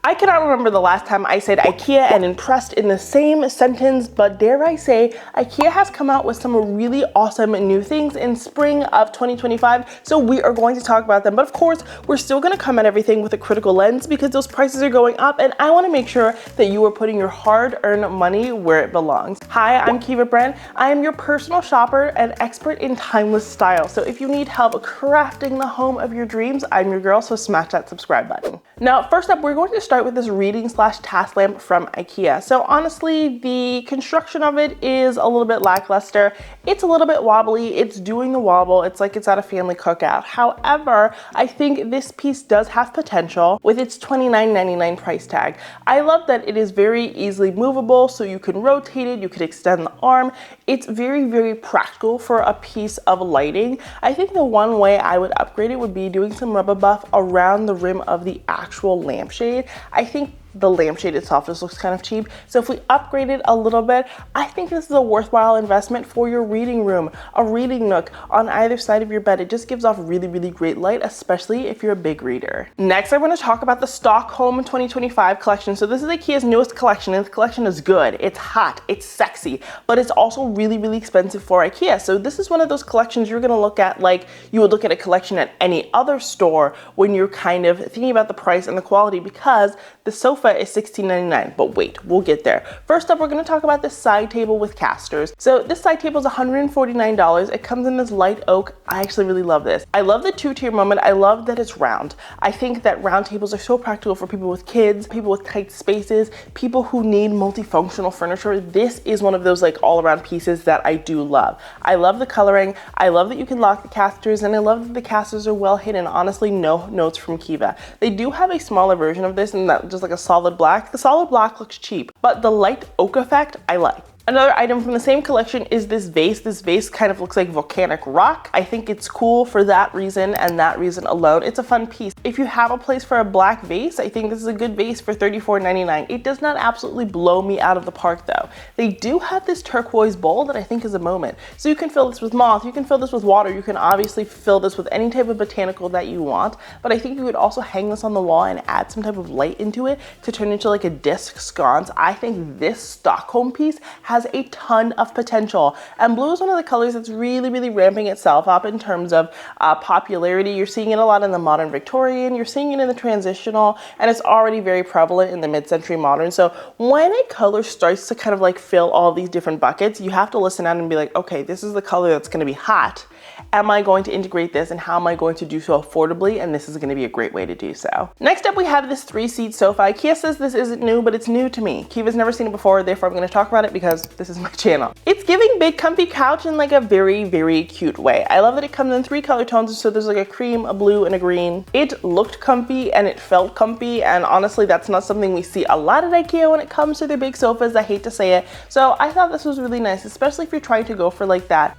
I cannot remember the last time I said IKEA and impressed in the same sentence, but dare I say, IKEA has come out with some really awesome new things in spring of 2025, so we are going to talk about them. But of course, we're still gonna come at everything with a critical lens because those prices are going up, and I wanna make sure that you are putting your hard-earned money where it belongs. Hi, I'm Kiva Brent. I am your personal shopper and expert in timeless style. So if you need help crafting the home of your dreams, I'm your girl, so smash that subscribe button. Now, first up, we're going to start with this reading/task lamp from IKEA. So honestly, the construction of it is a little bit lackluster. It's a little bit wobbly. It's doing the wobble. It's like it's at a family cookout. However, I think this piece does have potential with its $29.99 price tag. I love that it is very easily movable, so you can rotate it, you could extend the arm. It's very, very practical for a piece of lighting. I think the one way I would upgrade it would be doing some rubber buff around the rim of the actual lampshade. I think the lampshade itself just looks kind of cheap. So if we upgrade it a little bit, I think this is a worthwhile investment for your reading room, a reading nook on either side of your bed. It just gives off really, really great light, especially if you're a big reader. Next, I want to talk about the Stockholm 2025 collection. So this is IKEA's newest collection, and the collection is good. It's hot, it's sexy, but it's also really, really expensive for IKEA. So this is one of those collections you're gonna look at like you would look at a collection at any other store when you're kind of thinking about the price and the quality, because the sofa is $16.99, but wait, we'll get there. First up, we're gonna talk about this side table with casters. So this side table is $149. It comes in this light oak. I actually really love this. I love the two-tier moment. I love that it's round. I think that round tables are so practical for people with kids, people with tight spaces, people who need multifunctional furniture. This is one of those like all-around pieces that I do love. I love the coloring. I love that you can lock the casters, and I love that the casters are well hidden. Honestly, no notes from Kiva. They do have a smaller version of this, and that just like a solid black. The solid black looks cheap, but the light oak effect I like. Another item from the same collection is this vase. This vase kind of looks like volcanic rock. I think it's cool for that reason and that reason alone. It's a fun piece. If you have a place for a black vase, I think this is a good vase for $34.99. It does not absolutely blow me out of the park though. They do have this turquoise bowl that I think is a moment. So you can fill this with moss, you can fill this with water, you can obviously fill this with any type of botanical that you want, but I think you could also hang this on the wall and add some type of light into it to turn into like a disc sconce. I think this Stockholm piece has a ton of potential, and blue is one of the colors that's really, really ramping itself up in terms of popularity. You're seeing it a lot in the modern Victorian, you're seeing it in the transitional, and it's already very prevalent in the mid-century modern. So when a color starts to kind of like fill all these different buckets, you have to listen out and be like, okay, this is the color that's going to be hot. Am I going to integrate this, and how am I going to do so affordably? And this is going to be a great way to do so. Next up, we have this 3-seat sofa. IKEA says this isn't new, but it's new to me. Kiva's never seen it before, therefore I'm going to talk about it because this is my channel. It's giving big comfy couch in like a very, very cute way. I love that it comes in 3 color tones, so there's like a cream, a blue, and a green. It looked comfy and it felt comfy, and honestly, that's not something we see a lot at IKEA when it comes to their big sofas. I hate to say it. So I thought this was really nice, especially if you're trying to go for like that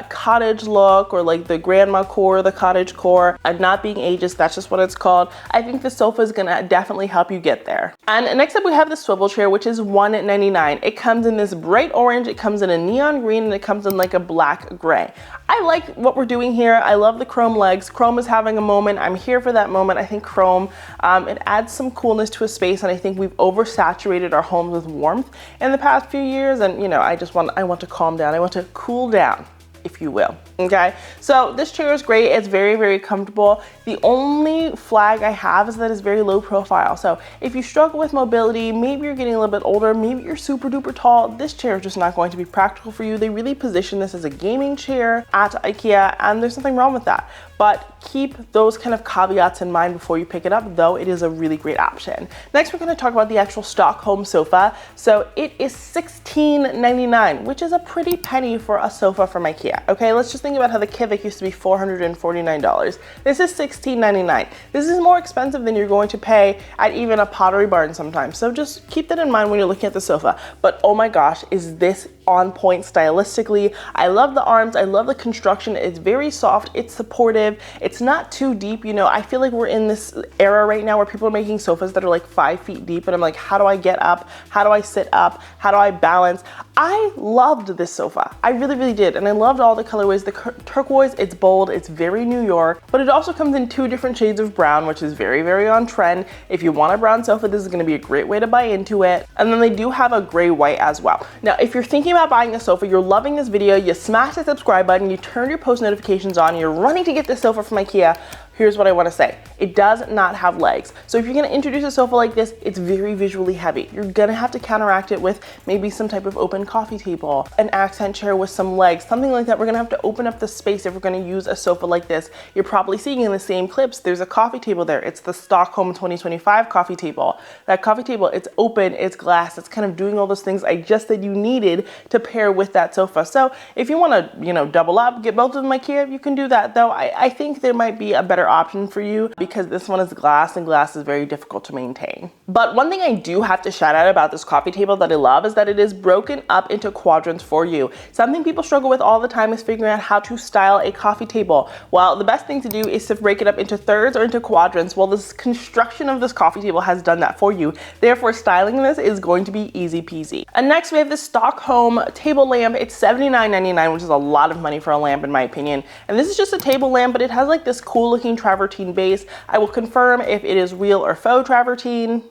cottage look, or like the grandma core, the cottage core, and not being ageist, that's just what it's called. I think the sofa is gonna definitely help you get there. And next up, we have the swivel chair, which is $199. It comes in this bright orange, it comes in a neon green, and it comes in like a black gray. I like what we're doing here. I love the chrome legs. Chrome is having a moment. I'm here for that moment. I think chrome, it adds some coolness to a space, and I think we've oversaturated our homes with warmth in the past few years, and you know, I want to calm down. I want to cool down, if you will. Okay, so this chair is great. It's very, very comfortable. The only flag I have is that it's very low profile. So if you struggle with mobility, maybe you're getting a little bit older, maybe you're super duper tall, this chair is just not going to be practical for you. They really position this as a gaming chair at IKEA, and there's nothing wrong with that. But keep those kind of caveats in mind before you pick it up, though it is a really great option. Next, we're going to talk about the actual Stockholm sofa. So it is $16.99, which is a pretty penny for a sofa from IKEA. Okay, let's just think about how the Kiva used to be $449. This is $16.99. This is more expensive than you're going to pay at even a Pottery Barn sometimes. So just keep that in mind when you're looking at the sofa. But oh my gosh, is this on point stylistically. I love the arms, I love the construction. It's very soft, it's supportive, it's not too deep. You know, I feel like we're in this era right now where people are making sofas that are like 5 feet deep, and I'm like, how do I get up? How do I sit up? How do I balance? I loved this sofa. I really, really did. And I loved all the colorways. The turquoise, it's bold, it's very New York, but it also comes in 2 different shades of brown, which is very, very on trend. If you want a brown sofa, this is gonna be a great way to buy into it. And then they do have a gray white as well. Now, if you're thinking about buying a sofa, you're loving this video, you smash the subscribe button, you turn your post notifications on, you're running to get this sofa from IKEA, here's what I want to say. It does not have legs. So if you're going to introduce a sofa like this, it's very visually heavy. You're going to have to counteract it with maybe some type of open coffee table, an accent chair with some legs, something like that. We're going to have to open up the space if we're going to use a sofa like this. You're probably seeing in the same clips, there's a coffee table there. It's the Stockholm 2025 coffee table. That coffee table, it's open, it's glass, it's kind of doing all those things I just said you needed to pair with that sofa. So if you want to, double up, get both of them IKEA, you can do that. Though I think there might be a better option for you because this one is glass and glass is very difficult to maintain. But one thing I do have to shout out about this coffee table that I love is that it is broken up into quadrants for you. Something people struggle with all the time is figuring out how to style a coffee table. Well, the best thing to do is to break it up into thirds or into quadrants. Well, this construction of this coffee table has done that for you. Therefore, styling this is going to be easy peasy. And next we have the Stockholm table lamp. It's $79.99, which is a lot of money for a lamp in my opinion. And this is just a table lamp, but it has like this cool looking travertine base. I will confirm if it is real or faux travertine.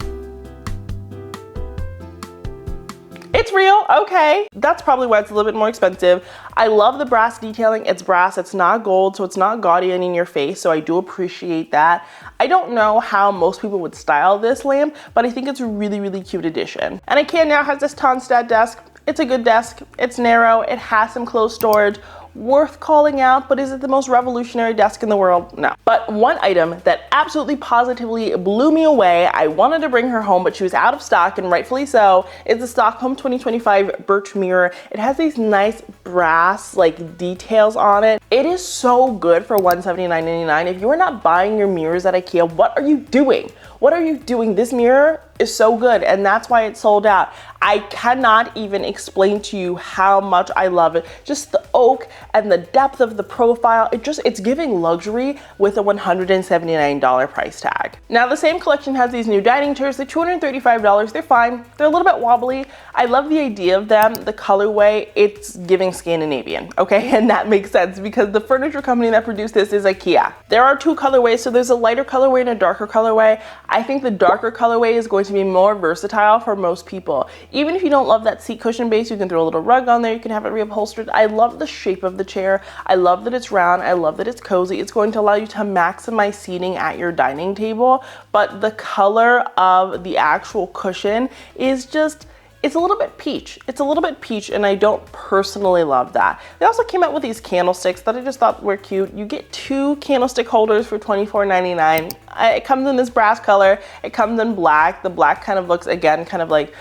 It's real, okay. That's probably why it's a little bit more expensive. I love the brass detailing. It's brass, it's not gold, so it's not gaudy and in your face, so I do appreciate that. I don't know how most people would style this lamp, but I think it's a really, really cute addition. And IKEA now has this Tonstad desk. It's a good desk, it's narrow, it has some closed storage. Worth calling out, but is it the most revolutionary desk in the world? No. But one item that absolutely positively blew me away, I wanted to bring her home, but she was out of stock, and rightfully so, is the Stockholm 2025 birch mirror. It has these nice brass like details on it. It is so good for $179.99. If you are not buying your mirrors at IKEA, what are you doing? What are you doing? This mirror is so good, and that's why it's sold out. I cannot even explain to you how much I love it. Just the oak and the depth of the profile, it's giving luxury with a $179 price tag. Now the same collection has these new dining chairs. They're $235. They're fine. They're a little bit wobbly. I love the idea of them. The colorway, it's giving Scandinavian, okay? And that makes sense because the furniture company that produced this is IKEA. There are 2 colorways, so there's a lighter colorway and a darker colorway. I think the darker colorway is going to be more versatile for most people. Even if you don't love that seat cushion base, you can throw a little rug on there, you can have it reupholstered. I love the shape of the chair. I love that it's round. I love that it's cozy. It's going to allow you to maximize seating at your dining table, but the color of the actual cushion is just, it's a little bit peach. It's a little bit peach, and I don't personally love that. They also came out with these candlesticks that I just thought were cute. You get 2 candlestick holders for $24.99. It comes in this brass color. It comes in black. The black kind of looks, again, kind of like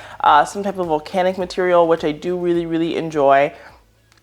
some type of volcanic material, which I do really, really enjoy.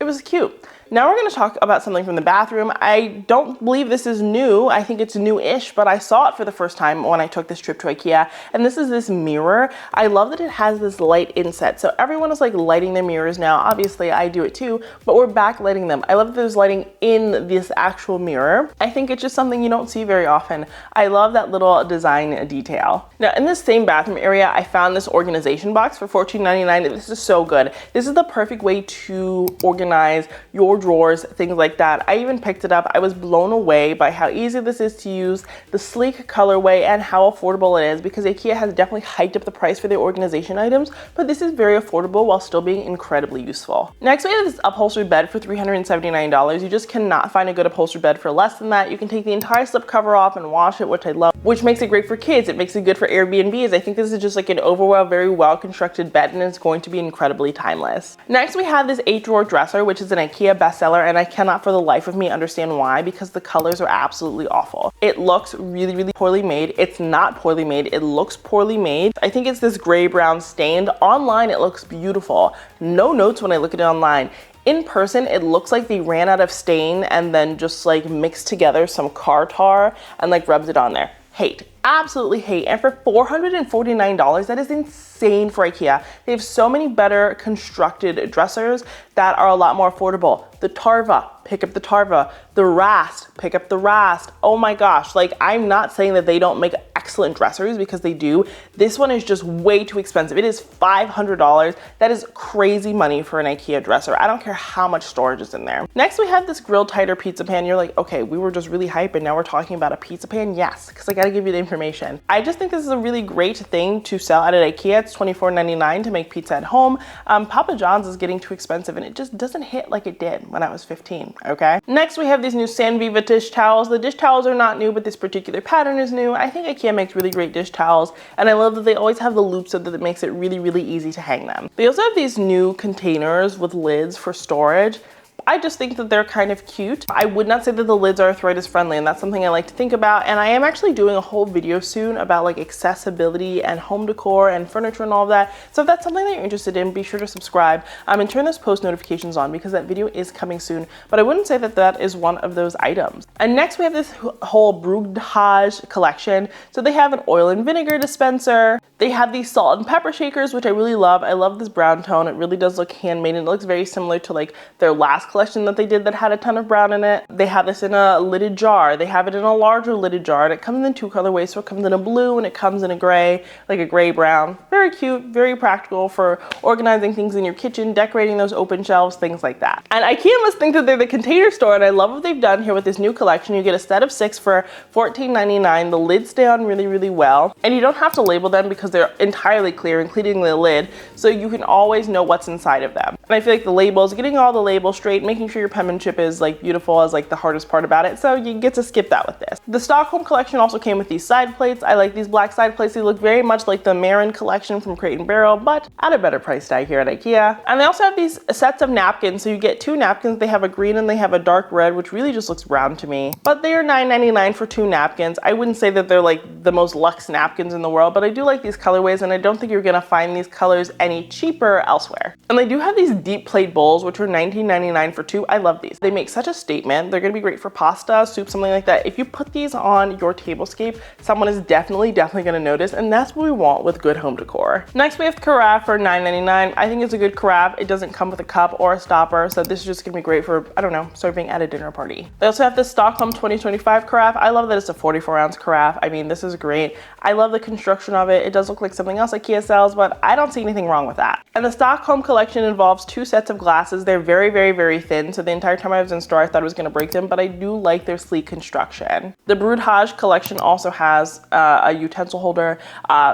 It was cute. Now we're going to talk about something from the bathroom. I don't believe this is new. I think it's new-ish, but I saw it for the first time when I took this trip to IKEA, and this is this mirror. I love that it has this light inset. So everyone is like lighting their mirrors now. Obviously I do it too, but we're backlighting them. I love that there's lighting in this actual mirror. I think it's just something you don't see very often. I love that little design detail. Now in this same bathroom area, I found this organization box for $14.99. This is so good. This is the perfect way to organize your drawers, things like that. I even picked it up. I was blown away by how easy this is to use, the sleek colorway, and how affordable it is, because IKEA has definitely hiked up the price for their organization items, but this is very affordable while still being incredibly useful. Next, we have this upholstered bed for $379. You just cannot find a good upholstered bed for less than that. You can take the entire slip cover off and wash it, which I love, which makes it great for kids. It makes it good for Airbnbs. I think this is just like an overall very well constructed bed, and it's going to be incredibly timeless. Next, we have this 8-drawer dresser, which is an IKEA bestseller, and I cannot for the life of me understand why, because the colors are absolutely awful. It looks really, really poorly made. It's not poorly made. It looks poorly made. I think it's this gray brown stained. Online, it looks beautiful. No notes when I look at it online. In person, it looks like they ran out of stain and then just like mixed together some car tar and like rubbed it on there. Hate. absolutely hate. And for $449, that is insane for IKEA. They have so many better constructed dressers that are a lot more affordable. The Tarva, pick up the Tarva. The Rast, pick up the Rast. Oh my gosh, like I'm not saying that they don't make excellent dressers, because they do. This one is just way too expensive. It is $500. That is crazy money for an IKEA dresser. I don't care how much storage is in there. Next, we have this grill titer pizza pan. You're like, okay, we were just really hype and now we're talking about a pizza pan? Yes, because I gotta give you the information. I just think this is a really great thing to sell at IKEA. It's $24.99 to make pizza at home. Papa John's is getting too expensive and it just doesn't hit like it did when I was 15, okay? Next, we have these new San Viva dish towels. The dish towels are not new, but this particular pattern is new. I think IKEA makes really great dish towels, and I love that they always have the loops so that it makes it really, really easy to hang them. They also have these new containers with lids for storage. I just think that they're kind of cute. I would not say that the lids are arthritis friendly, and that's something I like to think about. And I am actually doing a whole video soon about like accessibility and home decor and furniture and all of that. So if that's something that you're interested in, be sure to subscribe and turn those post notifications on, because that video is coming soon. But I wouldn't say that that is one of those items. And next we have this whole Brugdhage collection. So they have an oil and vinegar dispenser. They have these salt and pepper shakers, which I really love. I love this brown tone. It really does look handmade, and it looks very similar to like their last collection that they did that had a ton of brown in it. They have this in a lidded jar. They have it in a larger lidded jar, and it comes in two colorways. So it comes in a blue and it comes in a gray, like a gray brown. Very cute, very practical for organizing things in your kitchen, decorating those open shelves, things like that. And IKEA must think that they're the container store, and I love what they've done here with this new collection. You get a set of 6 for $14.99. The lids stay on really, really well, and you don't have to label them because they're entirely clear, including the lid, so you can always know what's inside of them. And I feel like the labels, getting all the labels straight, making sure your penmanship is like beautiful is like the hardest part about it, so you get to skip that with this. The Stockholm collection also came with these side plates. I like these black side plates. They look very much like the Marin collection from Crate & Barrel, but at a better price tag here at IKEA. And they also have these sets of napkins, so you get 2 napkins. They have a green and they have a dark red, which really just looks brown to me, but they are $9.99 for 2 napkins. I wouldn't say that they're like the most luxe napkins in the world, but I do like these colorways, and I don't think you're gonna find these colors any cheaper elsewhere. And they do have these deep plate bowls, which are $19.99 for 2. I love these. They make such a statement. They're gonna be great for pasta, soup, something like that. If you put these on your tablescape, someone is definitely gonna notice, and that's what we want with good home decor. Next, we have carafe for $9.99. I think it's a good carafe. It doesn't come with a cup or a stopper, so this is just gonna be great for, I don't know, serving at a dinner party. They also have the Stockholm 2025 carafe. I love that it's a 44-ounce carafe. I mean, this is great. I love the construction of it. It does look like something else IKEA sells, but I don't see anything wrong with that. And the Stockholm collection involves 2 sets of glasses. They're very, very, very thin, so the entire time I was in store, I thought it was gonna break them, but I do like their sleek construction. The Brugdhage collection also has a utensil holder,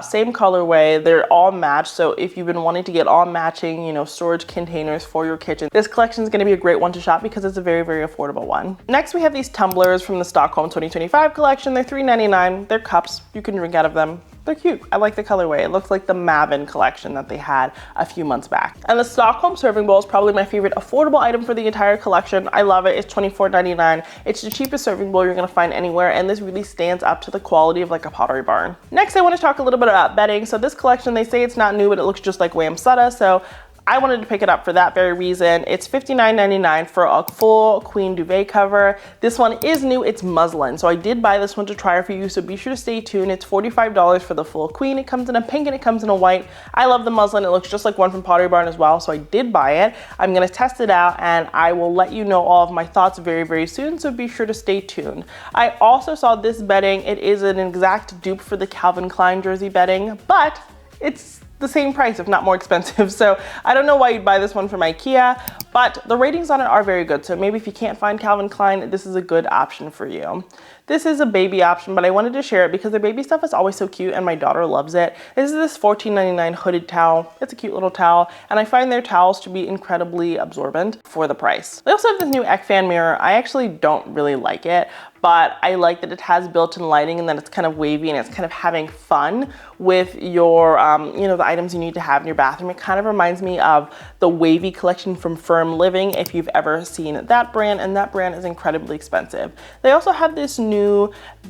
same colorway. They're all matched, so if you've been wanting to get all matching, you know, storage containers for your kitchen, this collection is gonna be a great one to shop because it's a very, very affordable one. Next, we have these tumblers from the Stockholm 2025 collection. They're $3.99. They're cups. You can drink out of them. They're cute. I like the colorway. It looks like the Mavin collection that they had a few months back. And the Stockholm serving bowl is probably my favorite affordable item for the entire collection. I love it. It's $24.99. It's the cheapest serving bowl you're gonna find anywhere, and this really stands up to the quality of like a Pottery Barn. Next, I want to talk a little bit about bedding. So this collection, they say it's not new, but it looks just like Wamsutta, so I wanted to pick it up for that very reason. It's $59.99 for a full queen duvet cover. This one is new, it's muslin. So I did buy this one to try for you, so be sure to stay tuned. It's $45 for the full queen. It comes in a pink and it comes in a white. I love the muslin. It looks just like one from Pottery Barn as well, so I did buy it. I'm gonna test it out and I will let you know all of my thoughts very, very soon, so be sure to stay tuned. I also saw this bedding. It is an exact dupe for the Calvin Klein jersey bedding, but it's the same price, if not more expensive. So I don't know why you'd buy this one from IKEA, but the ratings on it are very good. So maybe if you can't find Calvin Klein, this is a good option for you. This is a baby option, but I wanted to share it because the baby stuff is always so cute and my daughter loves it. This is this $14.99 hooded towel. It's a cute little towel, and I find their towels to be incredibly absorbent for the price. They also have this new Ekfan mirror. I actually don't really like it, but I like that it has built-in lighting and that it's kind of wavy and it's kind of having fun with your, you know, the items you need to have in your bathroom. It kind of reminds me of the wavy collection from Firm Living, if you've ever seen that brand, and that brand is incredibly expensive. They also have this new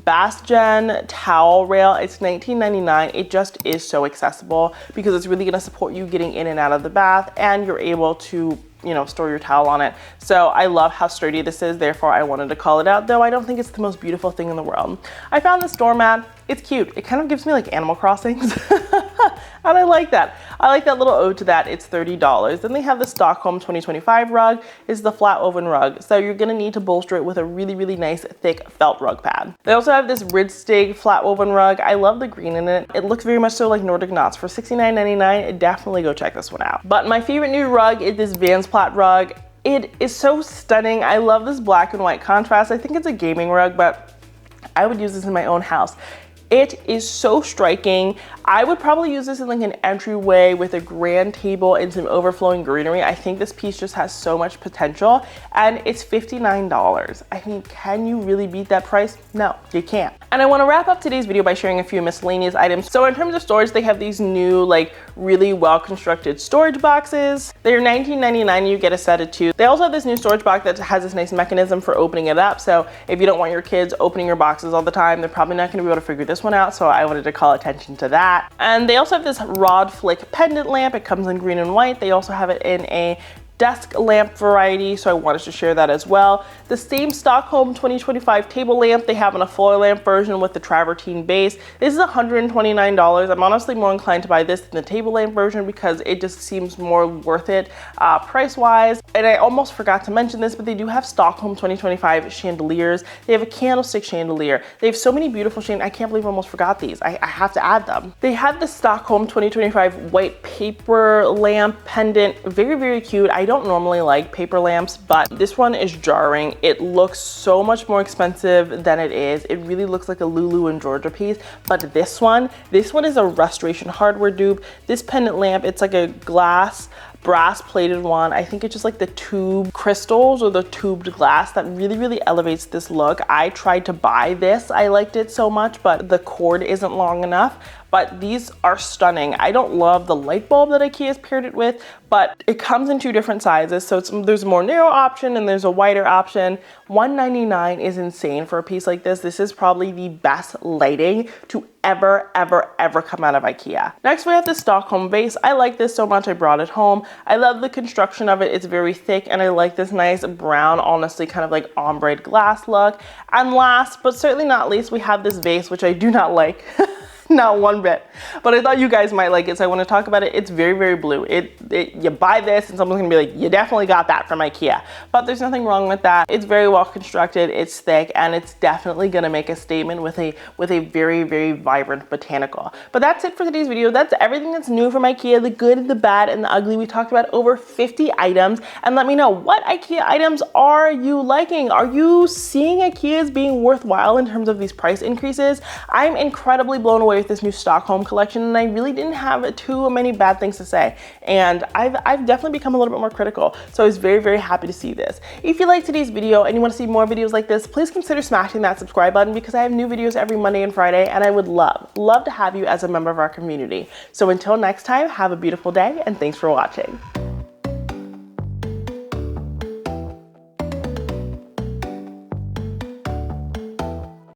Bastion towel rail. It's $19.99. It just is so accessible because it's really gonna support you getting in and out of the bath, and you're able to you know, store your towel on it. So I love how sturdy this is, therefore I wanted to call it out, though I don't think it's the most beautiful thing in the world. I found this doormat. It's cute. It kind of gives me like Animal Crossings. And I like that. I like that little ode to that. It's $30. Then they have the Stockholm 2025 rug. It's the flat woven rug. So you're gonna need to bolster it with a really, really nice thick felt rug pad. They also have this Ridstig flat woven rug. I love the green in it. It looks very much so like Nordic Knots. For $69.99, definitely go check this one out. But my favorite new rug is this Vansplat rug. It is so stunning. I love this black and white contrast. I think it's a gaming rug, but I would use this in my own house. It is so striking. I would probably use this in like an entryway with a grand table and some overflowing greenery. I think this piece just has so much potential, and it's $59. I mean, can you really beat that price? No, you can't. And I want to wrap up today's video by sharing a few miscellaneous items. So in terms of storage, they have these new like really well constructed storage boxes. They're $19.99, you get a set of 2. They also have this new storage box that has this nice mechanism for opening it up. So if you don't want your kids opening your boxes all the time, they're probably not going to be able to figure this one out. So I wanted to call attention to that. And they also have this rod flick pendant lamp. It comes in green and white. They also have it in a desk lamp variety, so I wanted to share that as well. The same Stockholm 2025 table lamp they have in a floor lamp version with the travertine base. This is $129. I'm honestly more inclined to buy this than the table lamp version because it just seems more worth it price-wise. And I almost forgot to mention this, but they do have Stockholm 2025 chandeliers. They have a candlestick chandelier. They have so many beautiful chandeliers. I can't believe I almost forgot these. I have to add them. They have the Stockholm 2025 white paper lamp pendant. Very, very cute. I don't normally like paper lamps, but this one is jarring. It looks so much more expensive than it is. It really looks like a Lulu and Georgia piece, but this one is a Restoration Hardware dupe. This pendant lamp, it's like a glass brass plated one. I think it's just like the tube crystals or the tubed glass that really, really elevates this look. I tried to buy this. I liked it so much, but the cord isn't long enough. But these are stunning. I don't love the light bulb that IKEA has paired it with, but it comes in 2 different sizes. So there's a more narrow option and there's a wider option. $199 is insane for a piece like this. This is probably the best lighting to ever come out of IKEA. Next, we have the Stockholm vase. I like this so much, I brought it home. I love the construction of it. It's very thick, and I like this nice brown, honestly, kind of like ombre glass look. And last, but certainly not least, we have this vase, which I do not like. Not one bit, but I thought you guys might like it, so I want to talk about it. It's very, very blue. You buy this and someone's gonna be like, you definitely got that from IKEA, but there's nothing wrong with that. It's very well constructed, it's thick, and it's definitely gonna make a statement with a very, very vibrant botanical. But that's it for today's video. That's everything that's new from IKEA, the good, the bad, and the ugly. We talked about over 50 items, and let me know, what IKEA items are you liking? Are you seeing IKEA as being worthwhile in terms of these price increases? I'm incredibly blown away with this new Stockholm collection, and I really didn't have too many bad things to say, and I've definitely become a little bit more critical, so I was very, very happy to see this. If you liked today's video and you want to see more videos like this, please consider smashing that subscribe button because I have new videos every Monday and Friday, and I would love to have you as a member of our community. So until next time, have a beautiful day, and thanks for watching.